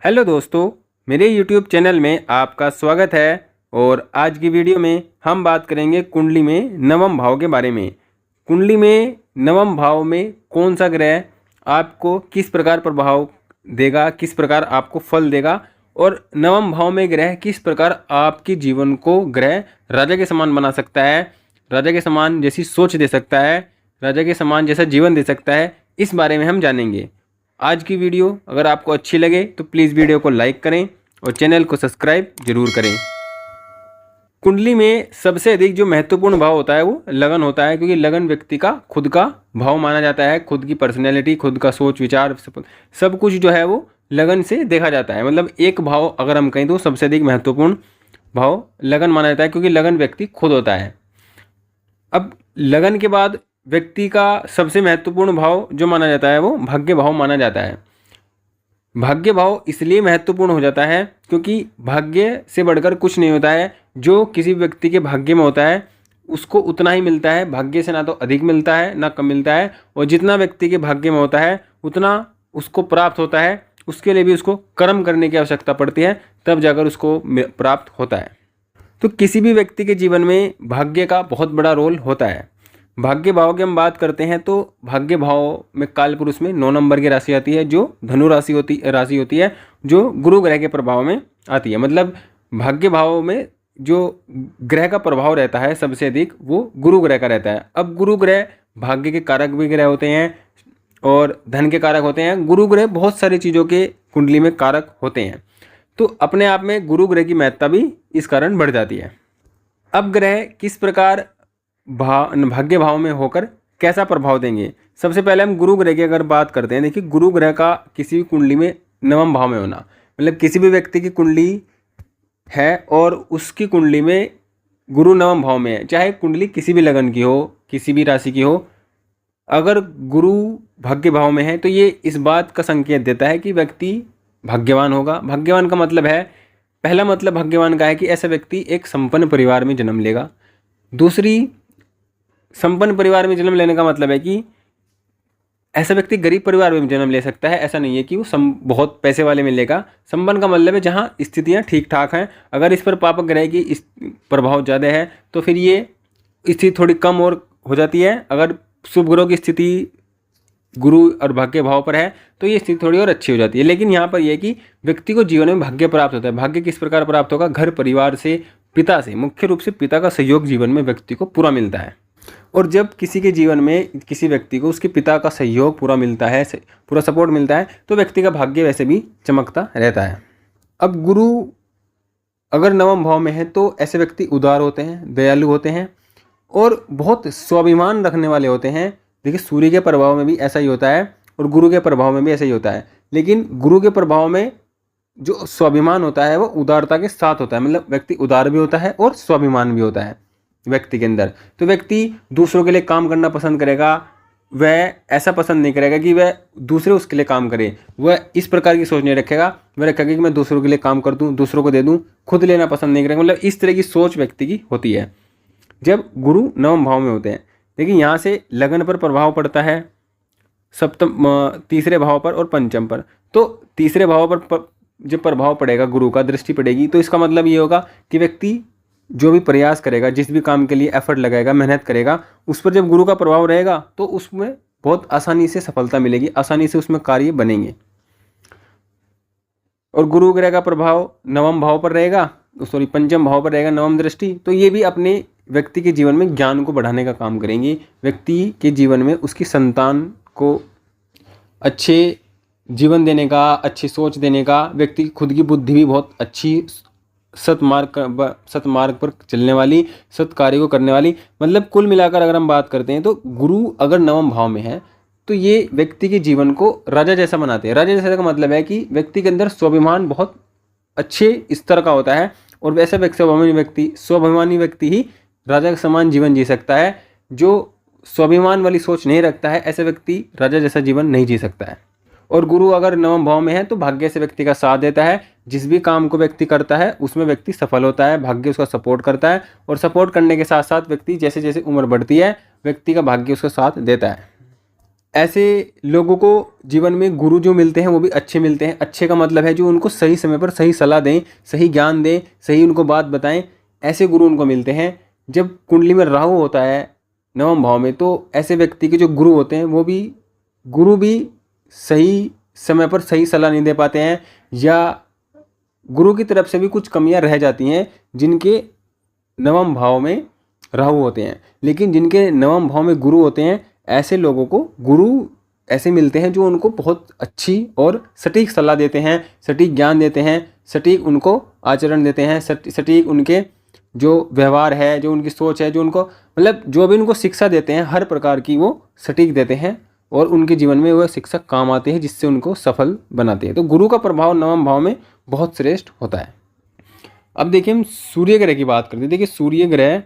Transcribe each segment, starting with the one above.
Hello दोस्तों, मेरे YouTube channel में आपका स्वागत है। और आज की वीडियो में हम बात करेंगे कुंडली में नवम भाव के बारे में। कुंडली में नवम भाव में कौन सा ग्रह आपको किस प्रकार प्रभाव देगा, किस प्रकार आपको फल देगा, और नवम भाव में ग्रह किस प्रकार आपके जीवन को ग्रह राजा के समान बना सकता है, राजा के समान जैसी सोच दे सकता है, राजा के समान जैसा जीवन दे सकता है, इस बारे में हम जानेंगे। आज की वीडियो अगर आपको अच्छी लगे तो प्लीज़ वीडियो को लाइक करें और चैनल को सब्सक्राइब जरूर करें। कुंडली में सबसे अधिक जो महत्वपूर्ण भाव होता है वो लगन होता है, क्योंकि लगन व्यक्ति का खुद का भाव माना जाता है। खुद की पर्सनैलिटी, खुद का सोच विचार सब कुछ जो है वो लगन से देखा जाता है। मतलब एक भाव अगर हम कहें तो सबसे अधिक महत्वपूर्ण भाव लगन माना जाता है, क्योंकि लगन व्यक्ति खुद होता है। अब लगन के बाद व्यक्ति का सबसे महत्वपूर्ण भाव जो माना जाता है वो भाग्य भाव माना जाता है। भाग्य भाव इसलिए महत्वपूर्ण हो जाता है क्योंकि भाग्य से बढ़कर कुछ नहीं होता है। जो किसी व्यक्ति के भाग्य में होता है उसको उतना ही मिलता है। भाग्य से ना तो अधिक मिलता है ना कम मिलता है, और जितना व्यक्ति के भाग्य में होता है उतना उसको प्राप्त होता है। उसके लिए भी उसको कर्म करने की आवश्यकता पड़ती है, तब जाकर उसको प्राप्त होता है। तो किसी भी व्यक्ति के जीवन में भाग्य का बहुत बड़ा रोल होता है। भाग्य भाव की हम बात करते हैं तो भाग्य भाव में काल पुरुष में 9 नंबर की राशि आती है, जो धनु राशि होती है, जो गुरु ग्रह के प्रभाव में आती है। मतलब भाग्य भाव में जो ग्रह का प्रभाव रहता है सबसे अधिक वो गुरु ग्रह का रहता है। अब गुरु ग्रह भाग्य के कारक भी ग्रह होते हैं और धन के कारक होते हैं। गुरु ग्रह बहुत सारी चीज़ों के कुंडली में कारक होते हैं, तो अपने आप में गुरु ग्रह की महत्ता भी इस कारण बढ़ जाती है। अब ग्रह किस प्रकार भाग्य भाव में होकर कैसा प्रभाव देंगे, सबसे पहले हम गुरु ग्रह की अगर बात करते हैं। देखिए, गुरु ग्रह का किसी भी कुंडली में नवम भाव में होना, मतलब किसी भी व्यक्ति की कुंडली है और उसकी कुंडली में गुरु नवम भाव में है, चाहे कुंडली किसी भी लगन की हो, किसी भी राशि की हो, अगर गुरु भाग्य भाव में है तो ये इस बात का संकेत देता है कि व्यक्ति भाग्यवान होगा। भाग्यवान का मतलब है, पहला मतलब भाग्यवान का है कि ऐसा व्यक्ति एक संपन्न परिवार में जन्म लेगा। दूसरी, संपन्न परिवार में जन्म लेने का मतलब है कि ऐसा व्यक्ति गरीब परिवार में जन्म ले सकता है। ऐसा नहीं है कि वो बहुत पैसे वाले में लेगा। संपन्न का मतलब है जहाँ स्थितियाँ ठीक ठाक हैं। अगर इस पर पापक ग्रह की इस प्रभाव ज़्यादा है तो फिर ये स्थिति थोड़ी कम और हो जाती है। अगर शुभ ग्रह की स्थिति गुरु और भाग्य भाव पर है तो ये स्थिति थोड़ी और अच्छी हो जाती है। लेकिन यहाँ पर यह है कि व्यक्ति को जीवन में भाग्य प्राप्त होता है। भाग्य किस प्रकार प्राप्त होगा? घर परिवार से, पिता से, मुख्य रूप से पिता का सहयोग जीवन में व्यक्ति को पूरा मिलता है। और जब किसी के जीवन में किसी व्यक्ति को उसके पिता का सहयोग पूरा मिलता है, पूरा सपोर्ट मिलता है, तो व्यक्ति का भाग्य वैसे भी चमकता रहता है। अब गुरु अगर नवम भाव में है तो ऐसे व्यक्ति उदार होते हैं, दयालु होते हैं और बहुत स्वाभिमान रखने वाले होते हैं। देखिए, सूर्य के प्रभाव में भी ऐसा ही होता है और गुरु के प्रभाव में भी ऐसा ही होता है। लेकिन गुरु के प्रभाव में जो स्वाभिमान होता है वो उदारता के साथ होता है। मतलब व्यक्ति उदार भी होता है और स्वाभिमान भी होता है व्यक्ति के अंदर। तो व्यक्ति दूसरों के लिए काम करना पसंद करेगा। वह ऐसा पसंद नहीं करेगा कि वह दूसरे उसके लिए काम करे। वह इस प्रकार की सोच नहीं रखेगा। वह रखेगा कि मैं दूसरों के लिए काम कर दूं, दूसरों को दे दूं, खुद लेना पसंद नहीं करेगा। मतलब इस तरह की सोच व्यक्ति की होती है जब गुरु नवम भाव में होते हैं। लेकिन यहाँ से लगन पर प्रभाव पड़ता है सप्तम, तीसरे भाव पर और पंचम पर। तो तीसरे भाव पर जब प्रभाव पड़ेगा, गुरु का दृष्टि पड़ेगी, तो इसका मतलब ये होगा कि व्यक्ति जो भी प्रयास करेगा, जिस भी काम के लिए एफर्ट लगाएगा, मेहनत करेगा, उस पर जब गुरु का प्रभाव रहेगा तो उसमें बहुत आसानी से सफलता मिलेगी, आसानी से उसमें कार्य बनेंगे। और गुरु ग्रह का प्रभाव नवम भाव पर रहेगा, पंचम भाव पर रहेगा नवम दृष्टि, तो ये भी अपने व्यक्ति के जीवन में ज्ञान को बढ़ाने का काम करेंगे। व्यक्ति के जीवन में उसकी संतान को अच्छे जीवन देने का, अच्छी सोच देने का, व्यक्ति की खुद की बुद्धि भी बहुत अच्छी, सतमार्ग पर चलने वाली, सत कार्य को करने वाली। मतलब कुल मिलाकर अगर हम बात करते हैं तो गुरु अगर नवम भाव में है तो ये व्यक्ति के जीवन को राजा जैसा बनाते हैं। राजा जैसा का मतलब है कि व्यक्ति के अंदर स्वाभिमान बहुत अच्छे स्तर का होता है, और वैसा स्वाभिमानी व्यक्ति ही राजा के समान जीवन जी सकता है। जो स्वाभिमान वाली सोच नहीं रखता है, ऐसा व्यक्ति राजा जैसा जीवन नहीं जी सकता है। और गुरु अगर नवम भाव में है तो भाग्य से व्यक्ति का साथ देता है। जिस भी काम को व्यक्ति करता है उसमें व्यक्ति सफल होता है, भाग्य उसका सपोर्ट करता है। और सपोर्ट करने के साथ साथ व्यक्ति जैसे जैसे उम्र बढ़ती है, व्यक्ति का भाग्य उसका साथ देता है। ऐसे लोगों को जीवन में गुरु जो मिलते हैं वो भी अच्छे मिलते हैं। अच्छे का मतलब है जो उनको सही समय पर सही सलाह दें, सही ज्ञान दें, सही उनको बात बताएं, ऐसे गुरु उनको मिलते हैं। जब कुंडली में राहु होता है नवम भाव में, तो ऐसे व्यक्ति के जो गुरु होते हैं वो भी गुरु भी सही समय पर सही सलाह नहीं दे पाते हैं, या गुरु की तरफ से भी कुछ कमियां रह जाती हैं जिनके नवम भाव में राहु होते हैं। लेकिन जिनके नवम भाव में गुरु होते हैं, ऐसे लोगों को गुरु ऐसे मिलते हैं जो उनको बहुत अच्छी और सटीक सलाह देते हैं, सटीक ज्ञान देते हैं, सटीक उनको आचरण देते हैं, सटीक उनके जो व्यवहार है, जो उनकी सोच है, जो उनको मतलब जो भी उनको शिक्षा देते हैं हर प्रकार की वो सटीक देते हैं और उनके जीवन में वह शिक्षा काम आते हैं, जिससे उनको सफल बनाते हैं। तो गुरु का प्रभाव नवम भाव में बहुत श्रेष्ठ होता है। अब देखिए हम सूर्य ग्रह की बात करते हैं। देखिए सूर्य ग्रह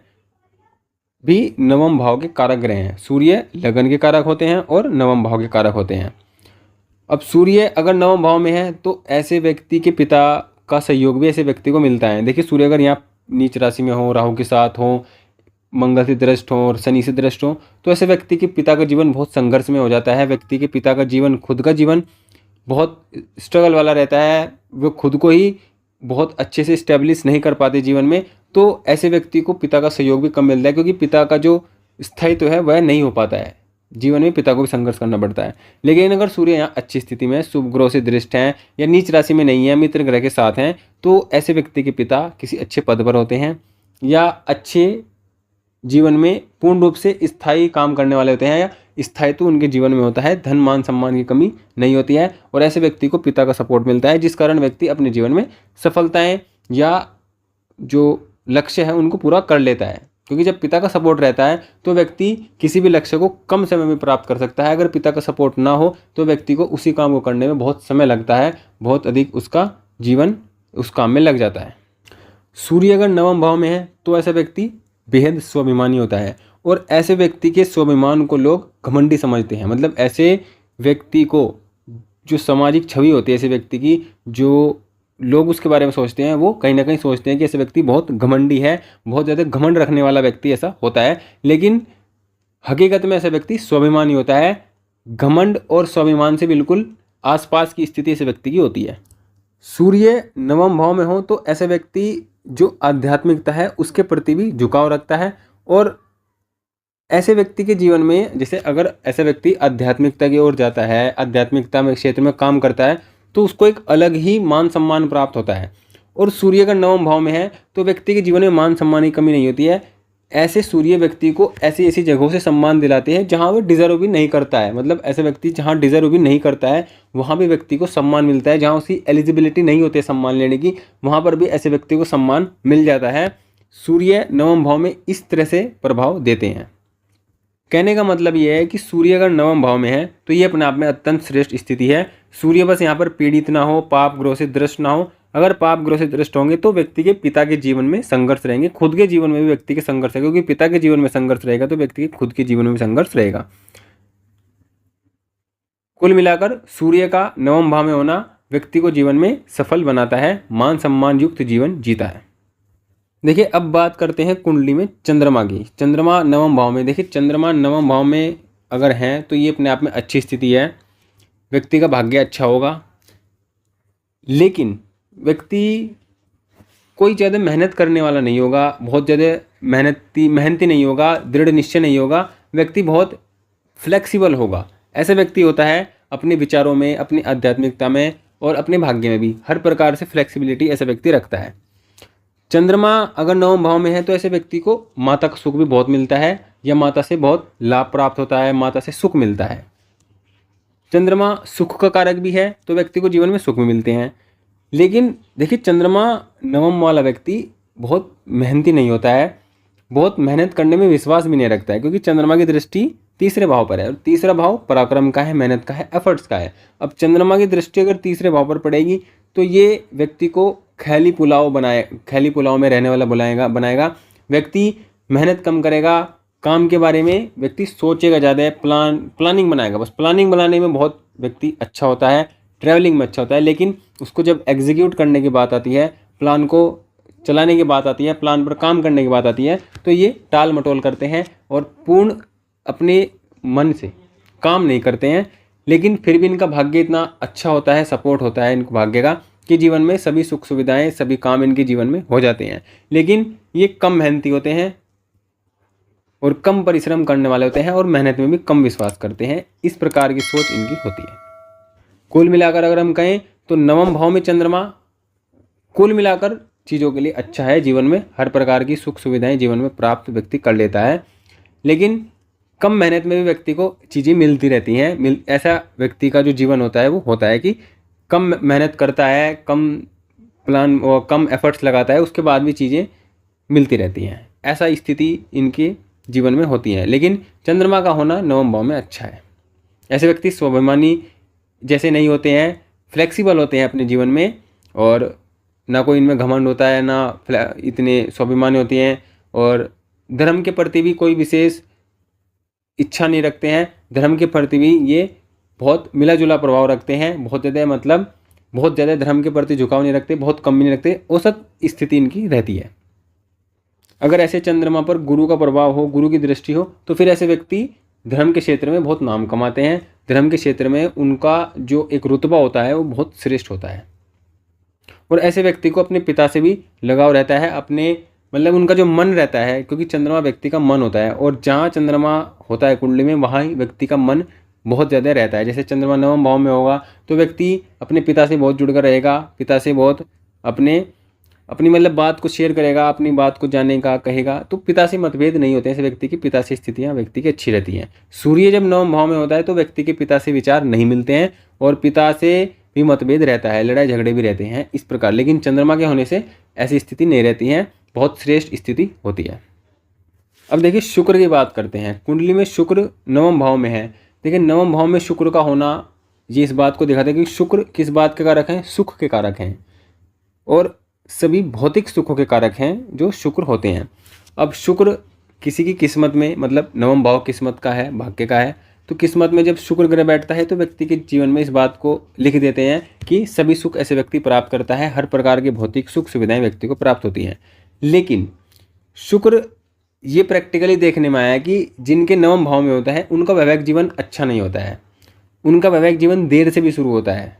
भी नवम भाव के कारक ग्रह हैं। सूर्य लगन के कारक होते हैं और नवम भाव के कारक होते हैं। अब सूर्य अगर नवम भाव में है तो ऐसे व्यक्ति के पिता का सहयोग भी ऐसे व्यक्ति को मिलता है। देखिए सूर्य अगर यहाँ नीच राशि में हो, राहु के साथ हो, मंगल से दृष्ट हो और शनि से दृष्ट हो, तो ऐसे व्यक्ति के पिता का जीवन बहुत संघर्ष में हो जाता है। व्यक्ति के पिता का जीवन, खुद का जीवन बहुत स्ट्रगल वाला रहता है। वो खुद को ही बहुत अच्छे से स्टेब्लिश नहीं कर पाते जीवन में, तो ऐसे व्यक्ति को पिता का सहयोग भी कम मिलता है, क्योंकि पिता का जो स्थायित्व है वह नहीं हो पाता है। जीवन में पिता को भी संघर्ष करना पड़ता है। लेकिन अगर सूर्य यहाँ अच्छी स्थिति में, शुभ ग्रह से दृष्ट हैं या नीच राशि में नहीं है, मित्र ग्रह के साथ हैं, तो ऐसे व्यक्ति के पिता किसी अच्छे पद पर होते हैं या अच्छे जीवन में पूर्ण रूप से स्थायी काम करने वाले होते हैं, या स्थायित्व उनके जीवन में होता है। धन मान सम्मान की कमी नहीं होती है और ऐसे व्यक्ति को पिता का सपोर्ट मिलता है, जिस कारण व्यक्ति अपने जीवन में सफलताएं या जो लक्ष्य है उनको पूरा कर लेता है। क्योंकि जब पिता का सपोर्ट रहता है तो व्यक्ति किसी भी लक्ष्य को कम समय में प्राप्त कर सकता है। अगर पिता का सपोर्ट ना हो तो व्यक्ति को उसी काम को करने में बहुत समय लगता है, बहुत अधिक उसका जीवन उस काम में लग जाता है। सूर्य अगर नवम भाव में है तो ऐसा व्यक्ति बेहद स्वाभिमानी होता है और ऐसे व्यक्ति के स्वाभिमान को लोग घमंडी समझते हैं। मतलब ऐसे व्यक्ति को जो सामाजिक छवि होती है ऐसे व्यक्ति की, जो लोग उसके बारे में सोचते हैं, वो कहीं ना कहीं सोचते हैं कि ऐसे व्यक्ति बहुत घमंडी है, बहुत ज़्यादा घमंड रखने वाला व्यक्ति ऐसा होता है। लेकिन हकीकत में ऐसा व्यक्ति स्वाभिमानी होता है। घमंड और स्वाभिमान से बिल्कुल आसपास की स्थिति ऐसे व्यक्ति की होती है। सूर्य नवम भाव में हो तो ऐसे व्यक्ति जो आध्यात्मिकता है उसके प्रति भी झुकाव रखता है और ऐसे व्यक्ति के जीवन में, जैसे अगर ऐसा व्यक्ति आध्यात्मिकता की ओर जाता है, आध्यात्मिकता में क्षेत्र में काम करता है, तो उसको एक अलग ही मान सम्मान प्राप्त होता है। और सूर्य का नवम भाव में है तो व्यक्ति के जीवन में मान सम्मान की कमी नहीं होती है। ऐसे सूर्य व्यक्ति को ऐसी ऐसी जगहों से सम्मान दिलाते हैं जहाँ वो डिजर्व भी नहीं करता है। मतलब ऐसे व्यक्ति जहाँ डिजर्व भी नहीं करता है वहाँ भी व्यक्ति को सम्मान मिलता है। जहाँ उसकी एलिजिबिलिटी नहीं होती है सम्मान लेने की, वहाँ पर भी ऐसे व्यक्ति को सम्मान मिल जाता है। सूर्य नवम भाव में इस तरह से प्रभाव देते हैं। कहने का मतलब ये है कि सूर्य अगर नवम भाव में है तो ये अपने आप में अत्यंत श्रेष्ठ स्थिति है। सूर्य बस यहाँ पर पीड़ित ना हो, पाप ग्रह से दृष्ट ना हो। अगर पाप ग्रह से दृष्ट होंगे तो व्यक्ति के पिता के जीवन में संघर्ष रहेंगे, खुद के जीवन में भी व्यक्ति के संघर्ष है, क्योंकि पिता के जीवन में संघर्ष रहेगा तो व्यक्ति के खुद के जीवन में भी संघर्ष रहेगा। कुल मिलाकर सूर्य का नवम भाव में होना व्यक्ति को जीवन में सफल बनाता है, मान सम्मान युक्त जीवन जीता है। देखिए अब बात करते हैं कुंडली में चंद्रमा की। चंद्रमा नवम भाव में, देखिए चंद्रमा नवम भाव में अगर हैं तो ये अपने आप में अच्छी स्थिति है। व्यक्ति का भाग्य अच्छा होगा, लेकिन व्यक्ति कोई ज़्यादा मेहनत करने वाला नहीं होगा, बहुत ज़्यादा मेहनती नहीं होगा, दृढ़ निश्चय नहीं होगा। व्यक्ति बहुत फ्लेक्सिबल होगा। ऐसा व्यक्ति होता है अपने विचारों में, अपनी आध्यात्मिकता में और अपने भाग्य में भी हर प्रकार से फ्लेक्सिबिलिटी ऐसा व्यक्ति रखता है। चंद्रमा अगर नवम भाव में है तो ऐसे व्यक्ति को माता का सुख भी बहुत मिलता है या माता से बहुत लाभ प्राप्त होता है, माता से सुख मिलता है। चंद्रमा सुख का कारक भी है तो व्यक्ति को जीवन में सुख भी मिलते हैं। लेकिन देखिए चंद्रमा नवम वाला व्यक्ति बहुत मेहनती नहीं होता है, बहुत मेहनत करने में विश्वास भी नहीं रखता है, क्योंकि चंद्रमा की दृष्टि तीसरे भाव पर है और तीसरा भाव पराक्रम का है, मेहनत का है, एफर्ट्स का है। अब चंद्रमा की दृष्टि अगर तीसरे भाव पर पड़ेगी तो ये व्यक्ति को खैली पुलाव में रहने वाला बनाएगा। व्यक्ति मेहनत कम करेगा, काम के बारे में व्यक्ति सोचेगा ज़्यादा, प्लानिंग बनाएगा। बस प्लानिंग बनाने में बहुत व्यक्ति अच्छा होता है, ट्रैवलिंग में अच्छा होता है, लेकिन उसको जब एग्जीक्यूट करने की बात आती है, प्लान को चलाने की बात आती है, प्लान पर काम करने की बात आती है, तो ये टाल मटोल करते हैं और पूर्ण अपने मन से काम नहीं करते हैं, लेकिन फिर भी इनका भाग्य इतना अच्छा होता है, सपोर्ट होता है इनको भाग्य का कि जीवन में सभी सुख सुविधाएं, सभी काम इनके जीवन में हो जाते हैं। लेकिन ये कम मेहनती होते हैं और कम परिश्रम करने वाले होते हैं और मेहनत में भी कम विश्वास करते हैं। इस प्रकार की सोच इनकी होती है। कुल मिलाकर अगर हम कहें तो नवम भाव में चंद्रमा कुल मिलाकर चीज़ों के लिए अच्छा है। जीवन में हर प्रकार की सुख सुविधाएं जीवन में प्राप्त व्यक्ति कर लेता है, लेकिन कम मेहनत में भी व्यक्ति को चीज़ें मिलती रहती हैं। ऐसा व्यक्ति का जो जीवन होता है वो होता है कि कम मेहनत करता है, कम प्लान और कम एफर्ट्स लगाता है, उसके बाद भी चीज़ें मिलती रहती हैं। ऐसा स्थिति इनके जीवन में होती है। लेकिन चंद्रमा का होना नवम भाव में अच्छा है। ऐसे व्यक्ति स्वाभिमानी जैसे नहीं होते हैं, फ्लेक्सिबल होते हैं अपने जीवन में, और ना कोई इनमें घमंड होता है, ना इतने स्वाभिमानी होते हैं, और धर्म के प्रति भी कोई विशेष इच्छा नहीं रखते हैं। धर्म के प्रति भी ये बहुत मिला जुला प्रभाव रखते हैं। बहुत ज़्यादा धर्म के प्रति झुकाव नहीं रखते, बहुत कम भी नहीं रखते, औसत स्थिति इनकी रहती है। अगर ऐसे चंद्रमा पर गुरु का प्रभाव हो, गुरु की दृष्टि हो, तो फिर ऐसे व्यक्ति धर्म के क्षेत्र में बहुत नाम कमाते हैं। धर्म के क्षेत्र में उनका जो एक रुतबा होता है वो बहुत श्रेष्ठ होता है। और ऐसे व्यक्ति को अपने पिता से भी लगाव रहता है, उनका जो मन रहता है, क्योंकि चंद्रमा व्यक्ति का मन होता है, और जहाँ चंद्रमा होता है कुंडली में वहाँ ही व्यक्ति का मन बहुत ज़्यादा रहता है। जैसे चंद्रमा नवम भाव में होगा तो व्यक्ति अपने पिता से बहुत जुड़कर रहेगा, पिता से बहुत अपनी बात को शेयर करेगा, अपनी बात को जानने का कहेगा। तो पिता से मतभेद नहीं होते हैं। ऐसे व्यक्ति की पिता से स्थितियाँ व्यक्ति की अच्छी रहती हैं। सूर्य जब नवम भाव में होता है तो व्यक्ति के पिता से विचार नहीं मिलते हैं और पिता से भी मतभेद रहता है, लड़ाई झगड़े भी रहते हैं इस प्रकार। लेकिन चंद्रमा के होने से ऐसी स्थिति नहीं रहती है, बहुत श्रेष्ठ स्थिति होती है। अब देखिए शुक्र की बात करते हैं। कुंडली में शुक्र नवम भाव में है। देखिए नवम भाव में शुक्र का होना ये इस बात को दिखाता है कि शुक्र किस बात के कारक हैं, सुख के कारक हैं, और सभी भौतिक सुखों के कारक हैं जो शुक्र होते हैं। अब शुक्र किसी की किस्मत में, नवम भाव किस्मत का है, भाग्य का है, तो किस्मत में जब शुक्र ग्रह बैठता है तो व्यक्ति के जीवन में इस बात को लिख देते हैं कि सभी सुख ऐसे व्यक्ति प्राप्त करता है, हर प्रकार के भौतिक सुख सुविधाएं व्यक्ति को प्राप्त होती हैं। लेकिन शुक्र ये प्रैक्टिकली देखने में आया कि जिनके नवम भाव में होता है उनका वैवाहिक जीवन अच्छा नहीं होता है। उनका वैवाहिक जीवन देर से भी शुरू होता है।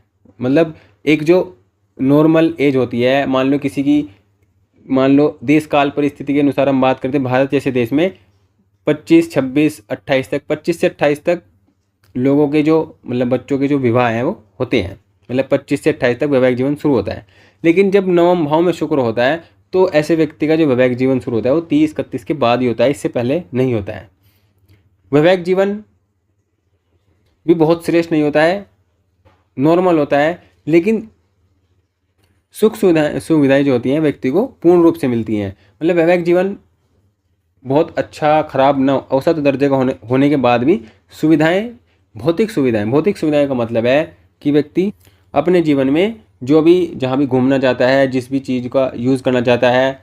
एक जो नॉर्मल एज होती है, मान लो देश काल परिस्थिति के अनुसार हम बात करते हैं, भारत जैसे देश में 25, 26, 28 तक 25 से 28 तक लोगों के जो बच्चों के जो विवाह हैं वो होते हैं। 25 से 28 तक वैवाहिक जीवन शुरू होता है। लेकिन जब नवम भाव में शुक्र होता है तो ऐसे व्यक्ति का जो वैवाहिक जीवन शुरू होता है वो 30-31 के बाद ही होता है, इससे पहले नहीं होता है। वैवाहिक जीवन भी बहुत श्रेष्ठ नहीं होता है, नॉर्मल होता है, लेकिन सुख सुविधाएं जो होती हैं व्यक्ति को पूर्ण रूप से मिलती हैं। वैवाहिक जीवन बहुत अच्छा खराब न औसत दर्जे का होने के बाद भी भौतिक सुविधाएं का मतलब है कि व्यक्ति अपने जीवन में जहाँ भी घूमना चाहता है, जिस भी चीज़ का यूज़ करना चाहता है,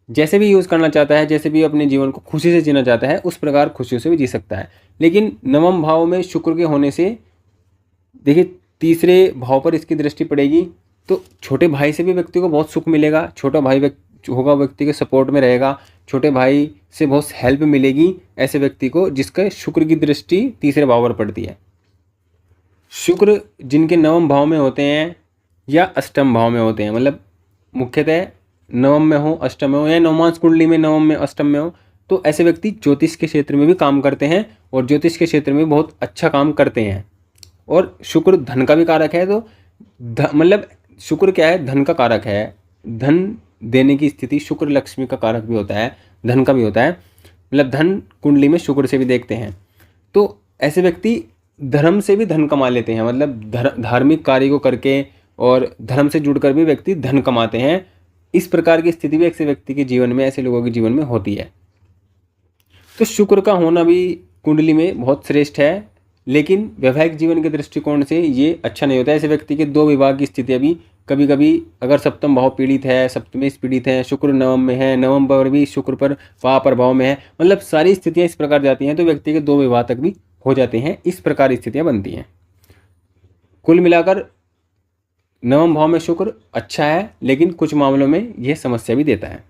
जैसे भी यूज़ करना चाहता है, जैसे भी अपने जीवन को खुशी से जीना चाहता है, उस प्रकार खुशियों से भी जी सकता है। लेकिन नवम भाव में शुक्र के होने से देखिए तीसरे भाव पर इसकी दृष्टि पड़ेगी तो छोटे भाई से भी व्यक्ति को बहुत सुख मिलेगा। छोटा भाई होगा, व्यक्ति के सपोर्ट में रहेगा, छोटे भाई से बहुत हेल्प मिलेगी ऐसे व्यक्ति को जिसका शुक्र की दृष्टि तीसरे भाव पर पड़ती है। शुक्र जिनके नवम भाव में होते हैं या अष्टम भाव में होते हैं, मुख्यतः नवम में हो, अष्टम में हो, या नवमांश कुंडली में नवम में अष्टम में हो, तो ऐसे व्यक्ति ज्योतिष के क्षेत्र में भी काम करते हैं और ज्योतिष के क्षेत्र में बहुत अच्छा काम करते हैं। और शुक्र धन का भी कारक है, तो शुक्र क्या है, धन का कारक है। धन देने की स्थिति शुक्र लक्ष्मी का कारक भी होता है, धन का भी होता है। धन कुंडली में शुक्र से भी देखते हैं तो ऐसे व्यक्ति धर्म से भी धन कमा लेते हैं। धार्मिक कार्य को करके और धर्म से जुड़कर भी व्यक्ति धन कमाते हैं। इस प्रकार की स्थिति भी ऐसे व्यक्ति के जीवन में, ऐसे लोगों के जीवन में होती है। तो शुक्र का होना भी कुंडली में बहुत श्रेष्ठ है, लेकिन वैवाहिक जीवन के दृष्टिकोण से ये अच्छा नहीं होता है। ऐसे व्यक्ति के 2 विवाह की स्थितियाँ भी कभी कभी, अगर सप्तम भाव पीड़ित है, सप्तमेश पीड़ित है, शुक्र नवम में है, नवम पर भी शुक्र पर पाप प्रभाव में है, सारी स्थितियाँ इस प्रकार जाती हैं तो व्यक्ति के 2 विवाह तक भी हो जाते हैं। इस प्रकार स्थितियाँ बनती हैं। कुल मिलाकर नवम भाव में शुक्र अच्छा है, लेकिन कुछ मामलों में यह समस्या भी देता है।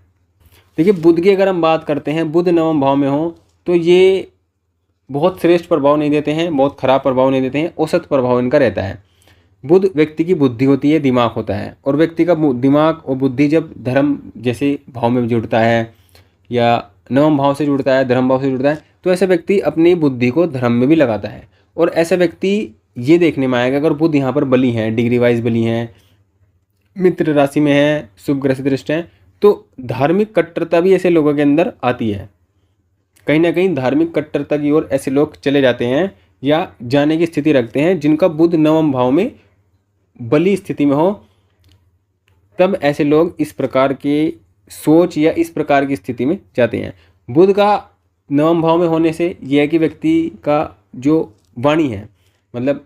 देखिए बुध की अगर हम बात करते हैं, बुध नवम भाव में हो तो ये बहुत श्रेष्ठ प्रभाव नहीं देते हैं, बहुत खराब प्रभाव नहीं देते हैं, औसत प्रभाव इनका रहता है। बुध व्यक्ति की बुद्धि होती है, दिमाग होता है, और व्यक्ति का दिमाग और बुद्धि जब धर्म जैसे भाव में जुड़ता है या नवम भाव से जुड़ता है, धर्म भाव से जुड़ता है, तो ऐसा व्यक्ति अपनी बुद्धि को धर्म में भी लगाता है। और ऐसा व्यक्ति ये देखने में आएगा, अगर बुध यहाँ पर बली हैं, डिग्री वाइज बली हैं, मित्र राशि में है, शुभ ग्रह से दृष्ट है, तो धार्मिक कट्टरता भी ऐसे लोगों के अंदर आती है। कहीं ना कहीं धार्मिक कट्टरता की ओर ऐसे लोग चले जाते हैं या जाने की स्थिति रखते हैं जिनका बुध नवम भाव में बली स्थिति में हो। तब ऐसे लोग इस प्रकार के सोच या इस प्रकार की स्थिति में जाते हैं। बुध का नवम भाव में होने से यह है कि व्यक्ति का जो वाणी है, मतलब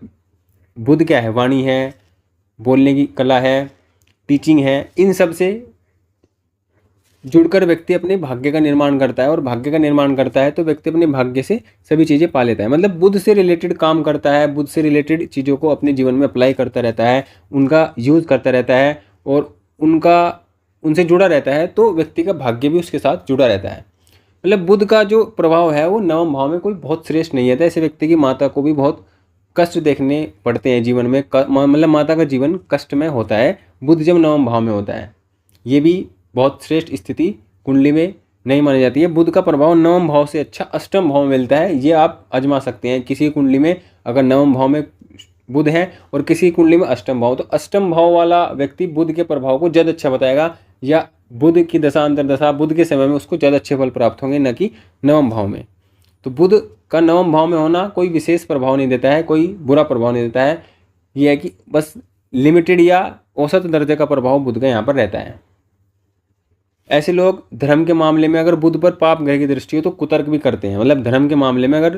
बुध क्या है, वाणी है, बोलने की कला है, टीचिंग है, इन सब से जुड़कर व्यक्ति अपने भाग्य का निर्माण करता है। और भाग्य का निर्माण करता है तो व्यक्ति अपने भाग्य से सभी चीज़ें पा लेता है। मतलब बुध से रिलेटेड काम करता है, बुध से रिलेटेड चीज़ों को अपने जीवन में अप्लाई करता रहता है, उनका यूज़ करता रहता है और उनसे जुड़ा रहता है, तो व्यक्ति का भाग्य भी उसके साथ जुड़ा रहता है। मतलब बुध का जो प्रभाव है वो नवम भाव में कोई बहुत श्रेष्ठ नहीं है। ऐसे व्यक्ति की माता को भी बहुत कष्ट देखने पड़ते हैं जीवन में, मतलब माता का जीवन कष्टमय होता है बुध जब नवम भाव में होता है। ये भी बहुत श्रेष्ठ स्थिति कुंडली में नहीं मानी जाती है। बुध का प्रभाव नवम भाव से अच्छा अष्टम भाव में मिलता है। ये आप आजमा सकते हैं। किसी कुंडली में अगर नवम भाव में बुध है और किसी कुंडली में अष्टम भाव, तो अष्टम भाव वाला व्यक्ति बुध के प्रभाव को ज़्यादा अच्छा बताएगा, या बुध की दशा अंतर्दशा बुध के समय में उसको ज़्यादा अच्छे फल प्राप्त होंगे, न कि नवम भाव में। तो बुध का नवम भाव में होना कोई विशेष प्रभाव नहीं देता है, कोई बुरा प्रभाव नहीं देता है। यह है कि बस लिमिटेड या औसत दर्जे का प्रभाव बुध का यहाँ पर रहता है। ऐसे लोग धर्म के मामले में अगर बुध पर पाप ग्रह की दृष्टि हो तो कुतर्क भी करते हैं। मतलब धर्म के मामले में अगर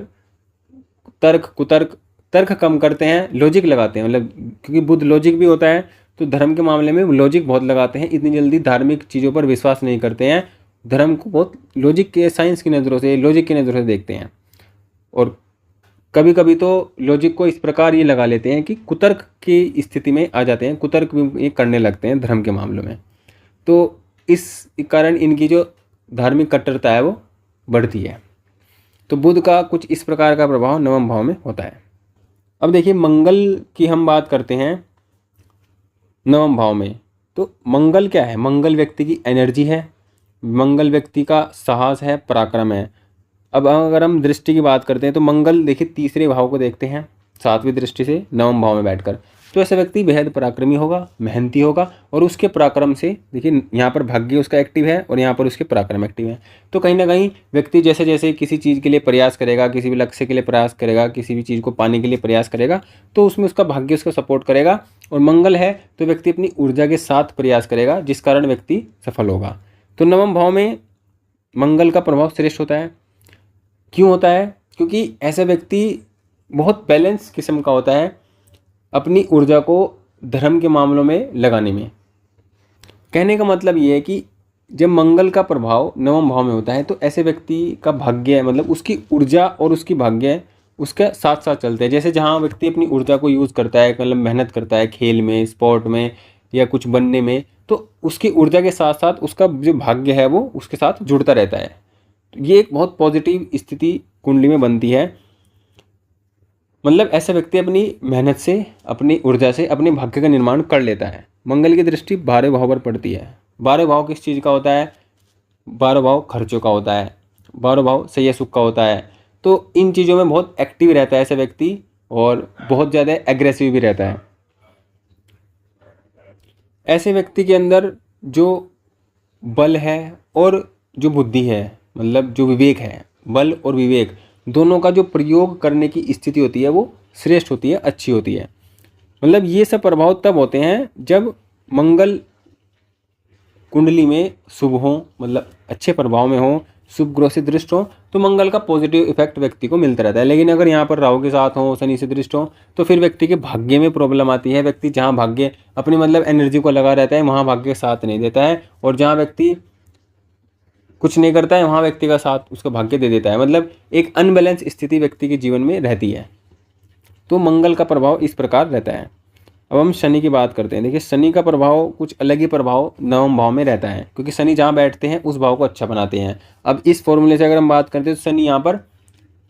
तर्क कम करते हैं, लॉजिक लगाते हैं, मतलब क्योंकि बुध लॉजिक भी होता है, तो धर्म के मामले में लॉजिक बहुत लगाते हैं। इतनी जल्दी धार्मिक चीज़ों पर विश्वास नहीं करते हैं, धर्म को बहुत लॉजिक के, साइंस की नज़रों से, लॉजिक की नज़रों से देखते हैं। और कभी कभी तो लॉजिक को इस प्रकार ये लगा लेते हैं कि कुतर्क की स्थिति में आ जाते हैं, कुतर्क भी ये करने लगते हैं धर्म के मामलों में। तो इस कारण इनकी जो धार्मिक कट्टरता है वो बढ़ती है। तो बुध का कुछ इस प्रकार का प्रभाव नवम भाव में होता है। अब देखिए मंगल की हम बात करते हैं नवम भाव में। तो मंगल क्या है? मंगल व्यक्ति की एनर्जी है, मंगल व्यक्ति का साहस है, पराक्रम है। अब अगर हम दृष्टि की बात करते हैं तो मंगल देखिए तीसरे भाव को देखते हैं सातवीं दृष्टि से नवम भाव में बैठकर, तो ऐसा व्यक्ति बेहद पराक्रमी होगा, मेहनती होगा, और उसके पराक्रम से देखिए यहाँ पर भाग्य उसका एक्टिव है और यहाँ पर उसके पराक्रम एक्टिव है। तो कहीं ना कहीं व्यक्ति जैसे जैसे किसी चीज़ के लिए प्रयास करेगा, किसी भी लक्ष्य के लिए प्रयास करेगा, किसी भी चीज़ को पाने के लिए प्रयास करेगा, तो उसमें उसका भाग्य उसका सपोर्ट करेगा। और मंगल है तो व्यक्ति अपनी ऊर्जा के साथ प्रयास करेगा, जिस कारण व्यक्ति सफल होगा। तो नवम भाव में मंगल का प्रभाव श्रेष्ठ होता है। क्यों होता है? क्योंकि ऐसा व्यक्ति बहुत बैलेंस किस्म का होता है अपनी ऊर्जा को धर्म के मामलों में लगाने में। कहने का मतलब ये है कि जब मंगल का प्रभाव नवम भाव में होता है तो ऐसे व्यक्ति का भाग्य, मतलब उसकी ऊर्जा और उसकी भाग्य उसके साथ साथ चलते हैं। जैसे जहाँ व्यक्ति अपनी ऊर्जा को यूज़ करता है, मतलब मेहनत करता है खेल में, स्पोर्ट में या कुछ बनने में, तो उसकी ऊर्जा के साथ साथ उसका जो भाग्य है वो उसके साथ जुड़ता रहता है। तो ये एक बहुत पॉजिटिव स्थिति कुंडली में बनती है। मतलब ऐसा व्यक्ति अपनी मेहनत से, अपनी ऊर्जा से अपने भाग्य का निर्माण कर लेता है। मंगल की दृष्टि 12 भाव पर पड़ती है। 12 भाव किस चीज़ का होता है? 12 भाव खर्चों का होता है, 12 भाव सही सुख का होता है। तो इन चीज़ों में बहुत एक्टिव रहता है ऐसा व्यक्ति और बहुत ज़्यादा एग्रेसिव भी रहता है। ऐसे व्यक्ति के अंदर जो बल है और जो बुद्धि है, मतलब जो विवेक है, बल और विवेक दोनों का जो प्रयोग करने की स्थिति होती है वो श्रेष्ठ होती है, अच्छी होती है। मतलब ये सब प्रभाव तब होते हैं जब मंगल कुंडली में शुभ हो, मतलब अच्छे प्रभाव में हो, शुभ ग्रह से दृष्ट हो, तो मंगल का पॉजिटिव इफेक्ट व्यक्ति को मिलता रहता है। लेकिन अगर यहाँ पर राहु के साथ हो, शनि से दृष्ट हो, तो फिर व्यक्ति के भाग्य में प्रॉब्लम आती है। व्यक्ति जहाँ भाग्य अपनी मतलब एनर्जी को लगा रहता है वहाँ भाग्य साथ नहीं देता है, और जहाँ व्यक्ति कुछ नहीं करता है वहाँ व्यक्ति का साथ उसका भाग्य दे देता है। मतलब एक अनबैलेंस स्थिति व्यक्ति के जीवन में रहती है। तो मंगल का प्रभाव इस प्रकार रहता है। अब हम शनि की बात करते हैं। देखिए शनि का प्रभाव कुछ अलग ही प्रभाव नवम भाव में रहता है, क्योंकि शनि जहाँ बैठते हैं उस भाव को अच्छा बनाते हैं। अब इस फॉर्मूले से अगर हम बात करते हैं तो शनि यहाँ पर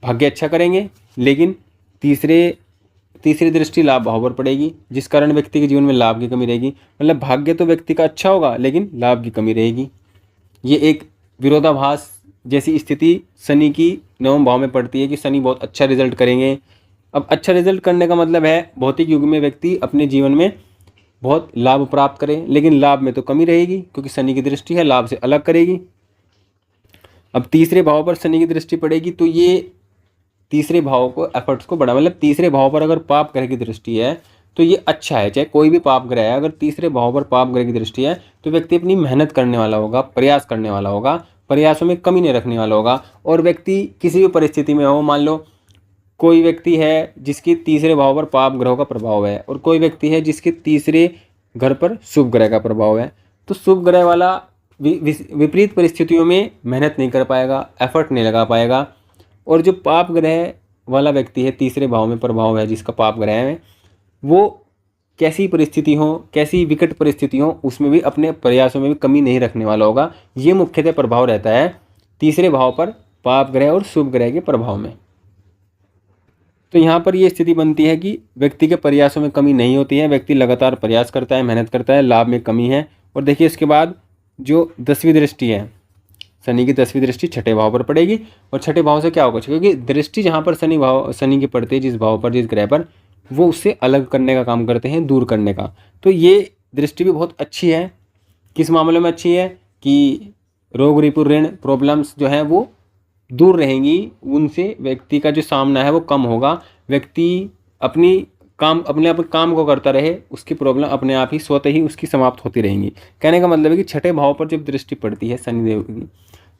भाग्य अच्छा करेंगे, लेकिन तीसरी दृष्टि लाभ भाव पर पड़ेगी, जिस कारण व्यक्ति के जीवन में लाभ की कमी रहेगी। मतलब भाग्य तो व्यक्ति का अच्छा होगा लेकिन लाभ की कमी रहेगी। ये एक विरोधाभास जैसी स्थिति शनि की नवम भाव में पड़ती है कि शनि बहुत अच्छा रिजल्ट करेंगे। अब अच्छा रिजल्ट करने का मतलब है भौतिक युग में व्यक्ति अपने जीवन में बहुत लाभ प्राप्त करे, लेकिन लाभ में तो कमी रहेगी क्योंकि शनि की दृष्टि है, लाभ से अलग करेगी। अब तीसरे भाव पर शनि की दृष्टि पड़ेगी तो ये तीसरे भाव को एफर्ट्स को बढ़ा, मतलब तीसरे भाव पर अगर पाप ग्रह की दृष्टि है तो ये अच्छा है। चाहे कोई भी पाप ग्रह है, अगर तीसरे भाव पर पाप ग्रह की दृष्टि है तो व्यक्ति अपनी मेहनत करने वाला होगा, प्रयास करने वाला होगा, प्रयासों में कमी नहीं रखने वाला होगा। और व्यक्ति किसी भी परिस्थिति में हो, मान लो कोई व्यक्ति है जिसकी तीसरे भाव पर पाप ग्रहों का प्रभाव है और कोई व्यक्ति है जिसके तीसरे घर पर शुभ ग्रह का प्रभाव है, तो शुभ ग्रह वाला विपरीत परिस्थितियों में मेहनत नहीं कर पाएगा, एफर्ट नहीं लगा पाएगा। और जो पाप ग्रह वाला व्यक्ति है, तीसरे भाव में प्रभाव है जिसका पाप ग्रह है, वो कैसी परिस्थिति हो, कैसी विकट परिस्थिति हो, उसमें भी अपने प्रयासों में भी कमी नहीं रखने वाला होगा। ये मुख्यतः प्रभाव रहता है तीसरे भाव पर पाप ग्रह और शुभ ग्रह के प्रभाव में। तो यहाँ पर ये स्थिति बनती है कि व्यक्ति के प्रयासों में कमी नहीं होती है, व्यक्ति लगातार प्रयास करता है, मेहनत करता है, लाभ में कमी है। और देखिए इसके बाद जो 10वीं दृष्टि है, शनि की 10वीं दृष्टि छठे भाव पर पड़ेगी। और छठे भाव से क्या होगा, क्योंकि दृष्टि जहाँ पर शनि की पड़ती है, जिस भाव पर, जिस ग्रह पर, वो उससे अलग करने का काम करते हैं, दूर करने का। तो ये दृष्टि भी बहुत अच्छी है। किस मामले में अच्छी है कि रोग रिपु ऋण प्रॉब्लम्स जो है वो दूर रहेंगी, उनसे व्यक्ति का जो सामना है वो कम होगा। व्यक्ति अपने काम को करता रहे, उसकी प्रॉब्लम अपने आप ही स्वतः ही उसकी समाप्त होती रहेंगी। कहने का मतलब है कि छठे भाव पर जब दृष्टि पड़ती है शनिदेव की,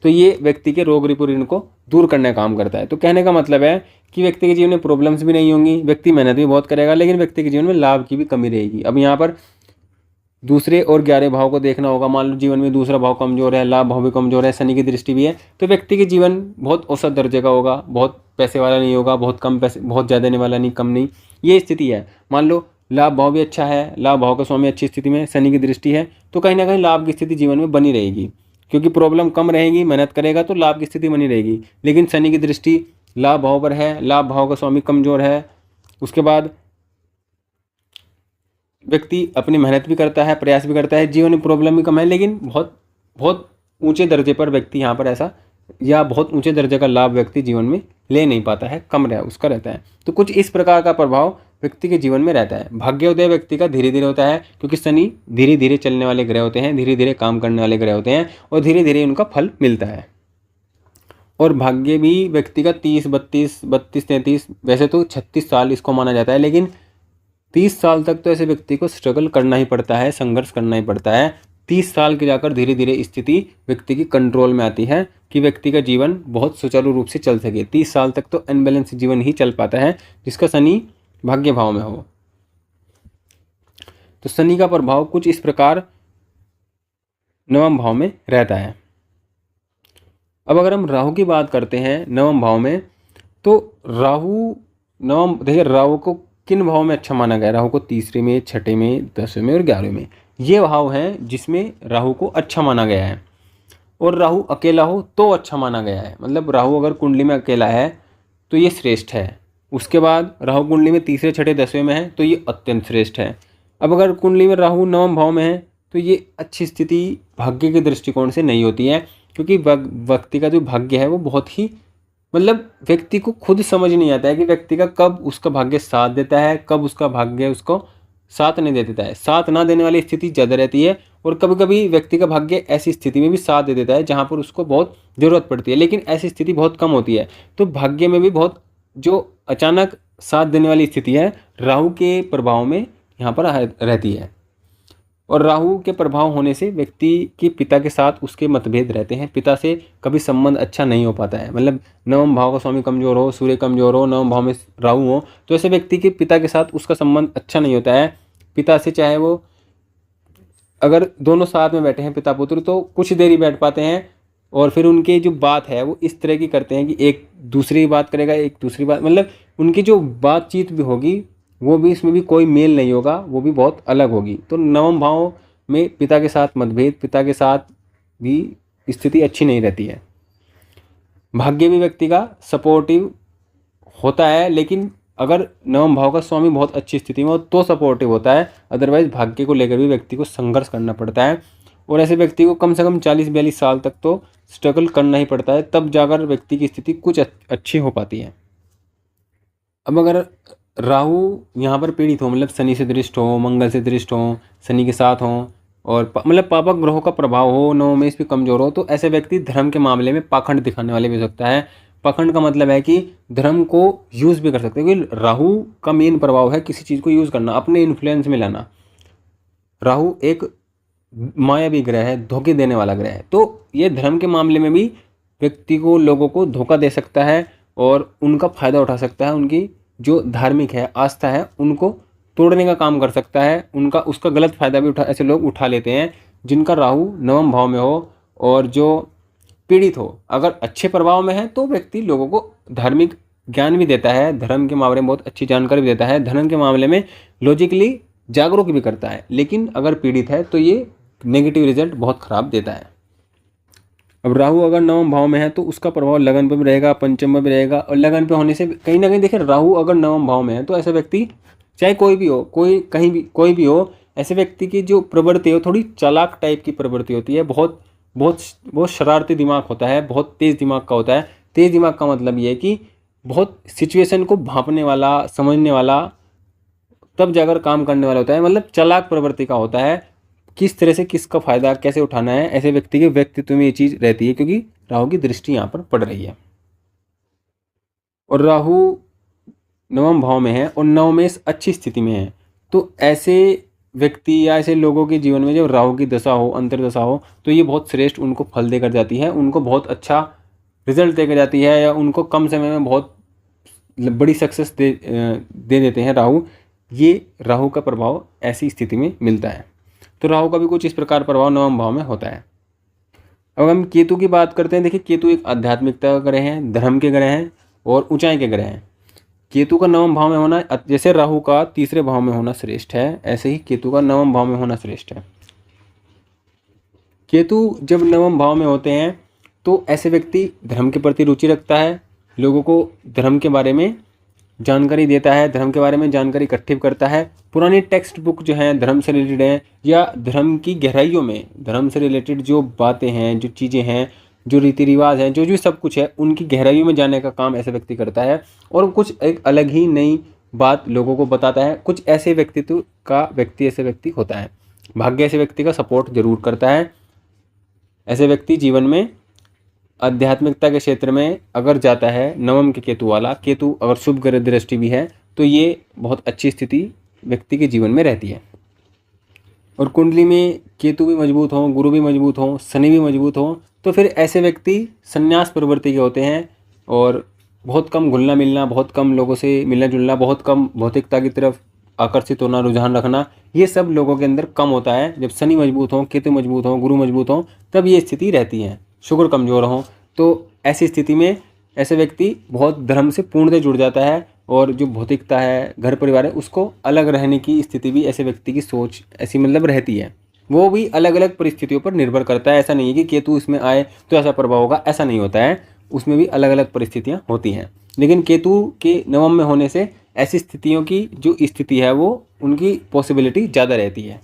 तो ये व्यक्ति के रोग रिपु ऋण को दूर करने का काम करता है। तो कहने का मतलब है कि व्यक्ति के जीवन में प्रॉब्लम्स भी नहीं होंगी, व्यक्ति मेहनत भी बहुत करेगा, लेकिन व्यक्ति के जीवन में लाभ की भी कमी रहेगी। अब यहाँ पर दूसरे और 11 भाव को देखना होगा। मान लो जीवन में दूसरा भाव कमजोर है, लाभ भाव भी कमजोर है, शनि की दृष्टि भी है, तो व्यक्ति के जीवन बहुत औसत दर्जे का होगा, बहुत पैसे वाला नहीं होगा, बहुत कम पैसे, बहुत ज़्यादा देने वाला नहीं, कम नहीं, ये स्थिति है। मान लो लाभ भाव भी अच्छा है, लाभ भाव का स्वामी अच्छी स्थिति में, शनि की दृष्टि है, तो कहीं ना कहीं लाभ की स्थिति जीवन में बनी रहेगी, क्योंकि प्रॉब्लम कम रहेगी, मेहनत करेगा तो लाभ की स्थिति बनी रहेगी। लेकिन शनि की दृष्टि लाभ भाव पर है, लाभ भाव का स्वामी कमजोर है, उसके बाद व्यक्ति अपनी मेहनत भी करता है, प्रयास भी करता है, जीवन में प्रॉब्लम भी कम है, लेकिन बहुत बहुत ऊंचे दर्जे पर व्यक्ति यहाँ पर ऐसा, या बहुत ऊंचे दर्जे का लाभ व्यक्ति जीवन में ले नहीं पाता है, कम रहा उसका रहता है। तो कुछ इस प्रकार का प्रभाव व्यक्ति के जीवन में रहता है। भाग्योदय व्यक्ति का धीरे धीरे होता है, क्योंकि शनि धीरे धीरे चलने वाले ग्रह होते हैं, धीरे धीरे काम करने वाले ग्रह होते हैं, और धीरे धीरे उनका फल मिलता है। और भाग्य भी व्यक्ति का 30, 32, 33, वैसे तो 36 साल इसको माना जाता है, लेकिन 30 साल तक तो ऐसे व्यक्ति को स्ट्रगल करना ही पड़ता है, संघर्ष करना ही पड़ता है। 30 साल के जाकर धीरे धीरे स्थिति व्यक्ति की कंट्रोल में आती है कि व्यक्ति का जीवन बहुत सुचारू रूप से चल सके। 30 साल तक तो अनबैलेंस जीवन ही चल पाता है जिसका शनि भाग्य भाव में हो। तो शनि का प्रभाव कुछ इस प्रकार नवम भाव में रहता है। अब अगर हम राहु की बात करते हैं नवम भाव में, तो राहु नवम, देखिए राहु को किन भाव में अच्छा माना गया? राहु को तीसरे में, छठे में, 10वें में और 11वें में, ये भाव हैं जिसमें राहु को अच्छा माना गया है। और राहु अकेला हो तो अच्छा माना गया है, मतलब राहु अगर कुंडली में अकेला है तो ये श्रेष्ठ है। उसके बाद राहु कुंडली में तीसरे, छठे, 10वें में है तो ये अत्यंत श्रेष्ठ है। अब अगर कुंडली में राहु नवम भाव में है तो ये अच्छी स्थिति भाग्य के दृष्टिकोण से नहीं होती है, क्योंकि व्यक्ति का जो भाग्य है वो बहुत ही, मतलब व्यक्ति को खुद समझ नहीं आता है कि व्यक्ति का कब उसका भाग्य साथ देता है, कब उसका भाग्य उसको साथ नहीं दे देता है। साथ ना देने वाली स्थिति ज़्यादा रहती है, और कभी कभी व्यक्ति का भाग्य ऐसी स्थिति में भी साथ दे देता है जहाँ पर उसको बहुत ज़रूरत पड़ती है, लेकिन ऐसी स्थिति बहुत कम होती है। तो भाग्य में भी बहुत जो अचानक साथ देने वाली स्थिति है राहु के प्रभाव में यहाँ पर रहती है। और राहु के प्रभाव होने से व्यक्ति के पिता के साथ उसके मतभेद रहते हैं, पिता से कभी संबंध अच्छा नहीं हो पाता है। मतलब नवम भाव का स्वामी कमजोर हो, सूर्य कमजोर हो, नवम भाव में राहु हो, तो ऐसे व्यक्ति के पिता के साथ उसका संबंध अच्छा नहीं होता है। पिता से, चाहे वो अगर दोनों साथ में बैठे हैं पिता पुत्र, तो कुछ देर ही बैठ पाते हैं, और फिर उनकी जो बात है वो इस तरह की करते हैं कि एक दूसरी बात करेगा, एक दूसरी बात, मतलब उनकी जो बातचीत भी होगी वो भी, इसमें भी कोई मेल नहीं होगा, वो भी बहुत अलग होगी। तो नवम भाव में पिता के साथ मतभेद, पिता के साथ भी स्थिति अच्छी नहीं रहती है। भाग्य भी व्यक्ति का सपोर्टिव होता है, लेकिन अगर नवम भाव का स्वामी बहुत अच्छी स्थिति में हो तो सपोर्टिव होता है। अदरवाइज भाग्य को लेकर भी व्यक्ति को संघर्ष करना पड़ता है, और ऐसे व्यक्ति को कम से कम 40-42 साल तक तो स्ट्रगल करना ही पड़ता है, तब जाकर व्यक्ति की स्थिति कुछ अच्छी हो पाती है। अब अगर राहु यहाँ पर पीड़ित हो, मतलब शनि से दृष्ट हो, मंगल से दृष्ट हो, शनि के साथ हो, और मतलब पापक ग्रहों का प्रभाव हो, नवमेश भी कमजोर हो, तो ऐसे व्यक्ति धर्म के मामले में पाखंड दिखाने वाले भी हो सकता है। पाखंड का मतलब है कि धर्म को यूज़ भी कर सकते हैं, क्योंकि राहु का मेन प्रभाव है किसी चीज़ को यूज़ करना, अपने इन्फ्लुएंस में लाना। राहु एक मायावी ग्रह है, धोखे देने वाला ग्रह है, तो ये धर्म के मामले में भी व्यक्ति को, लोगों को धोखा दे सकता है और उनका फायदा उठा सकता है। उनकी जो धार्मिक है, आस्था है, उनको तोड़ने का काम कर सकता है, उसका गलत फायदा भी ऐसे लोग उठा लेते हैं जिनका राहु नवम भाव में हो और जो पीड़ित हो। अगर अच्छे प्रभाव में है तो व्यक्ति लोगों को धार्मिक ज्ञान भी देता है, धर्म के मामले में बहुत अच्छी जानकारी भी देता है, धर्म के मामले में लॉजिकली जागरूक भी करता है। लेकिन अगर पीड़ित है तो ये नेगेटिव रिजल्ट बहुत खराब देता है। अब राहु अगर नवम भाव में है तो उसका प्रभाव लगन पर भी रहेगा, पंचम में भी रहेगा, और लगन पे होने से कहीं ना कहीं देखिए, राहु अगर नवम भाव में है तो ऐसा व्यक्ति, चाहे कोई भी हो, कोई भी हो, ऐसे व्यक्ति की जो प्रवृत्ति हो थोड़ी चालाक टाइप की प्रवृत्ति होती है, बहुत बहुत बहुत शरारती दिमाग होता है, बहुत तेज़ दिमाग का होता है। तेज़ दिमाग का मतलब ये है कि बहुत सिचुएशन को भांपने वाला, समझने वाला, तब जाकर काम करने वाला होता है, मतलब चालाक प्रवृत्ति का होता है। किस तरह से किसका फ़ायदा कैसे उठाना है, ऐसे व्यक्ति के व्यक्तित्व में ये चीज़ रहती है, क्योंकि राहु की दृष्टि यहाँ पर पड़ रही है। और राहु नवम भाव में है और नवमेश अच्छी स्थिति में है, तो ऐसे व्यक्ति या ऐसे लोगों के जीवन में जब राहु की दशा हो, अंतर्दशा हो, तो ये बहुत श्रेष्ठ उनको फल देकर जाती है, उनको बहुत अच्छा रिजल्ट देकर जाती है, या उनको कम समय में बहुत बड़ी सक्सेस दे देते हैं राहु। ये राहु का प्रभाव ऐसी स्थिति में मिलता है। तो राहु का भी कुछ इस प्रकार प्रभाव नवम भाव में होता है। अब हम केतु की बात करते हैं। देखिए, केतु एक आध्यात्मिकता का ग्रह है, धर्म के ग्रह हैं और ऊंचाई के ग्रह हैं। केतु का नवम भाव में होना, जैसे राहु का तीसरे भाव में होना श्रेष्ठ है, ऐसे ही केतु का नवम भाव में होना श्रेष्ठ है। केतु जब नवम भाव में होते हैं तो ऐसे व्यक्ति धर्म के प्रति रुचि रखता है, लोगों को धर्म के बारे में जानकारी देता है, धर्म के बारे में जानकारी इकट्ठी करता है। पुरानी टेक्स्ट बुक जो हैं धर्म से रिलेटेड हैं, या धर्म की गहराइयों में धर्म से रिलेटेड जो बातें हैं, जो चीज़ें हैं, जो रीति रिवाज हैं, जो सब कुछ है, उनकी गहराइयों में जाने का काम ऐसे व्यक्ति करता है, और कुछ एक अलग ही नई बात लोगों को बताता है। कुछ ऐसे व्यक्तित्व का व्यक्ति ऐसे व्यक्ति होता है। भाग्य ऐसे व्यक्ति का सपोर्ट जरूर करता है। ऐसे व्यक्ति जीवन में आध्यात्मिकता के क्षेत्र में अगर जाता है, नवम के केतु वाला, केतु अगर शुभ ग्रह दृष्टि भी है, तो ये बहुत अच्छी स्थिति व्यक्ति के जीवन में रहती है। और कुंडली में केतु भी मजबूत हो, गुरु भी मजबूत हो, शनि भी मजबूत हो, तो फिर ऐसे व्यक्ति संन्यास प्रवृत्ति के होते हैं, और बहुत कम घुलना मिलना, बहुत कम लोगों से मिलना जुलना, बहुत कम भौतिकता की तरफ आकर्षित होना, रुझान रखना, ये सब लोगों के अंदर कम होता है। जब शनि मजबूत हो, केतु मजबूत हो, गुरु मजबूत हो, तब ये स्थिति रहती है। शुक्र कमज़ोर हो, तो ऐसी स्थिति में ऐसे व्यक्ति बहुत धर्म से पूर्णतः जुड़ जाता है, और जो भौतिकता है, घर परिवार है, उसको अलग रहने की स्थिति भी ऐसे व्यक्ति की सोच ऐसी मतलब रहती है। वो भी अलग अलग परिस्थितियों पर निर्भर करता है। ऐसा नहीं है कि केतु इसमें आए तो ऐसा प्रभाव होगा, ऐसा नहीं होता है। उसमें भी अलग अलग परिस्थितियाँ होती हैं, लेकिन केतु के नवम में होने से ऐसी स्थितियों की जो स्थिति है वो उनकी पॉसिबिलिटी ज़्यादा रहती है।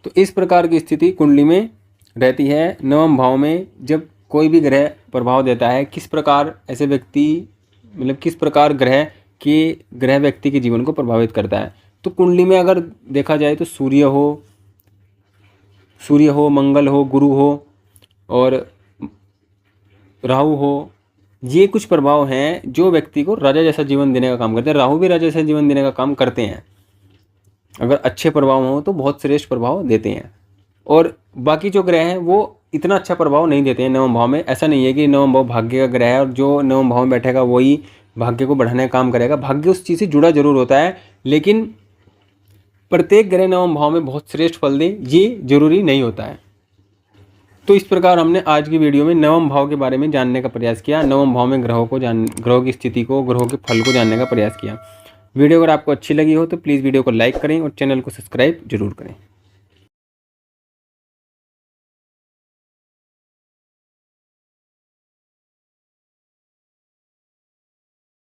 तो इस प्रकार की स्थिति कुंडली में रहती है। नवम भाव में जब कोई भी ग्रह प्रभाव देता है, किस प्रकार ऐसे व्यक्ति, मतलब किस प्रकार ग्रह व्यक्ति के जीवन को प्रभावित करता है, तो कुंडली में अगर देखा जाए तो सूर्य हो, मंगल हो, गुरु हो और राहु हो, ये कुछ प्रभाव हैं जो व्यक्ति को राजा जैसा जीवन देने का काम करते हैं। राहु भी राजा जैसा जीवन देने का काम करते हैं। अगर अच्छे प्रभाव हो तो बहुत श्रेष्ठ प्रभाव देते हैं, और बाकी जो ग्रह हैं वो इतना अच्छा प्रभाव नहीं देते हैं नवम भाव में। ऐसा नहीं है कि नवम भाव भाग्य का ग्रह है और जो नवम भाव में बैठेगा वही भाग्य को बढ़ाने का काम करेगा। भाग्य उस चीज़ से जुड़ा जरूर होता है, लेकिन प्रत्येक ग्रह नवम भाव में बहुत श्रेष्ठ फल दे ये जरूरी नहीं होता है। तो इस प्रकार हमने आज की वीडियो में नवम भाव के बारे में जानने का प्रयास किया। नवम भाव में ग्रहों की स्थिति को, ग्रहों के फल को जानने का प्रयास किया। वीडियो अगर आपको अच्छी लगी हो तो प्लीज़ वीडियो को लाइक करें और चैनल को सब्सक्राइब जरूर करें।